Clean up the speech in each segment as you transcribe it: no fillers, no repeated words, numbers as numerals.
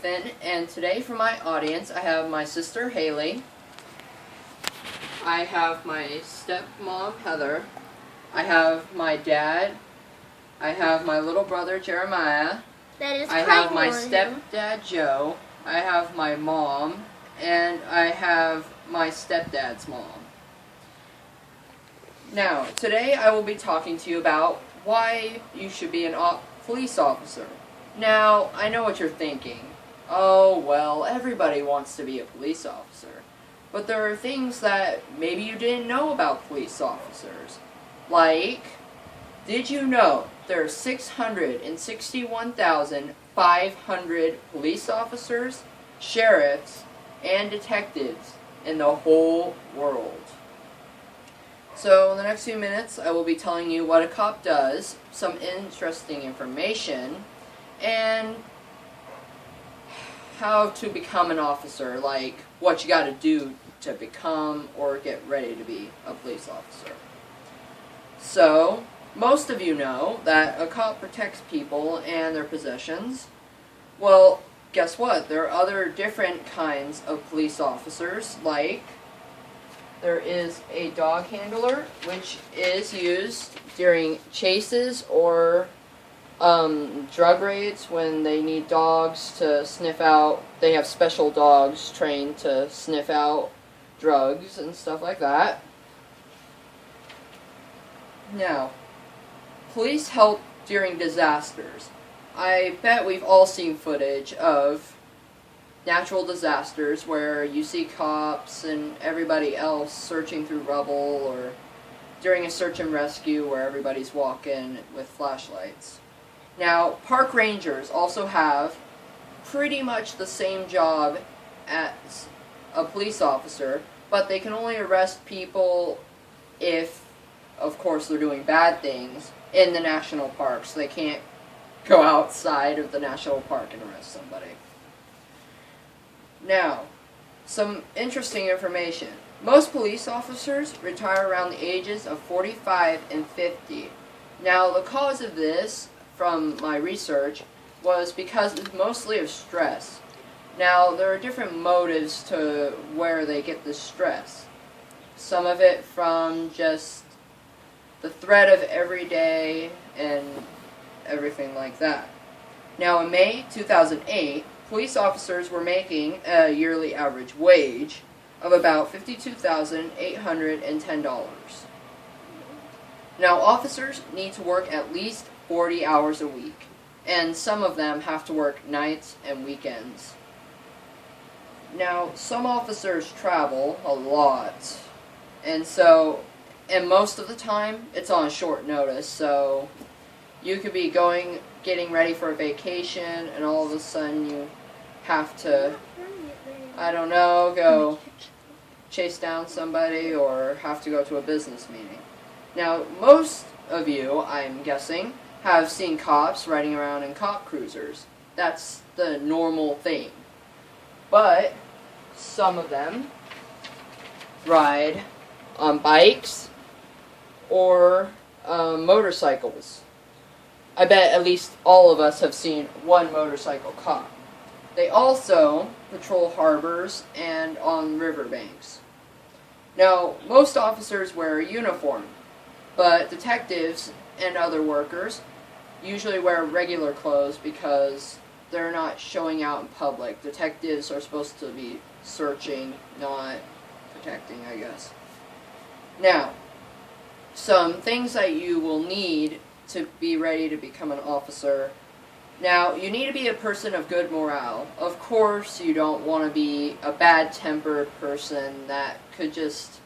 Finn, and today for my audience I have my sister Haley, I have my stepmom Heather, I have my dad, I have my little brother Jeremiah, I have my stepdad Joe, I have my mom, and I have my stepdad's mom. Now, today I will be talking to you about why you should be a police officer. Now, I know what you're thinking. Oh, well, everybody wants to be a police officer. But there are things that maybe you didn't know about police officers. Like, did you know there are 661,500 police officers, sheriffs, and detectives in the whole world? So in the next few minutes I will be telling you what a cop does, some interesting information, and how to become an officer, like what you gotta do to become or get ready to be a police officer. So, most of you know that a cop protects people and their possessions. Well, guess what? There are other different kinds of police officers, like there is a dog handler, which is used during chases or drug raids when they need dogs to sniff out. They have special dogs trained to sniff out drugs and stuff like that. Now, police help during disasters. I bet we've all seen footage of natural disasters where you see cops and everybody else searching through rubble, or during a search and rescue where everybody's walking with flashlights. Now, park rangers also have pretty much the same job as a police officer, but they can only arrest people if, of course, they're doing bad things in the national parks. They can't go outside of the national park and arrest somebody. Now, some interesting information. Most police officers retire around the ages of 45 and 50. Now, the cause of this, from my research, was because it's mostly of stress. Now, there are different motives to where they get this stress. Some of it from just the threat of every day and everything like that. Now, in May 2008, police officers were making a yearly average wage of about $52,810. Now, officers need to work at least 40 hours a week, and some of them have to work nights and weekends. Now, some officers travel a lot, and most of the time, it's on short notice, so you could be getting ready for a vacation, and all of a sudden you have to, I don't know, go chase down somebody or have to go to a business meeting. Now, most of you, I'm guessing, have seen cops riding around in cop cruisers. That's the normal thing. But some of them ride on bikes or motorcycles. I bet at least all of us have seen one motorcycle cop. They also patrol harbors and on riverbanks. Now, most officers wear a uniform, but detectives and other workers usually wear regular clothes because they're not showing out in public. Detectives are supposed to be searching, not protecting, I guess. Now, some things that you will need to be ready to become an officer. Now, you need to be a person of good morale. Of course, you don't want to be a bad-tempered person that could just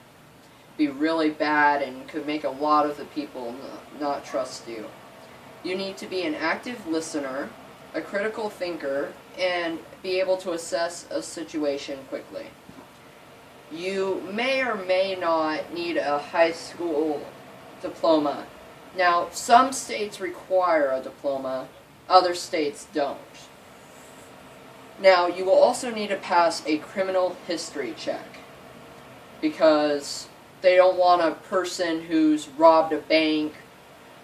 be really bad and could make a lot of the people not trust you. You need to be an active listener, a critical thinker, and be able to assess a situation quickly. You may or may not need a high school diploma. Now, some states require a diploma, other states don't. Now, you will also need to pass a criminal history check, because they don't want a person who's robbed a bank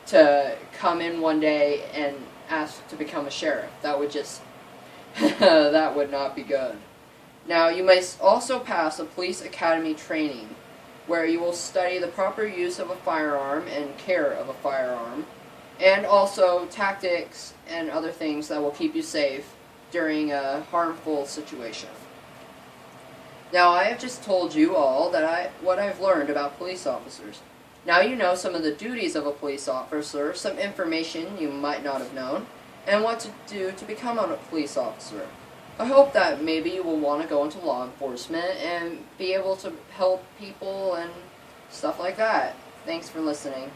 to come in one day and ask to become a sheriff. That would just That would not be good. Now, you may also pass a police academy training, where you will study the proper use of a firearm and care of a firearm, and also tactics and other things that will keep you safe during a harmful situation. Now, I have just told you all what I've learned about police officers. Now you know some of the duties of a police officer, some information you might not have known, and what to do to become a police officer. I hope that maybe you will want to go into law enforcement and be able to help people and stuff like that. Thanks for listening.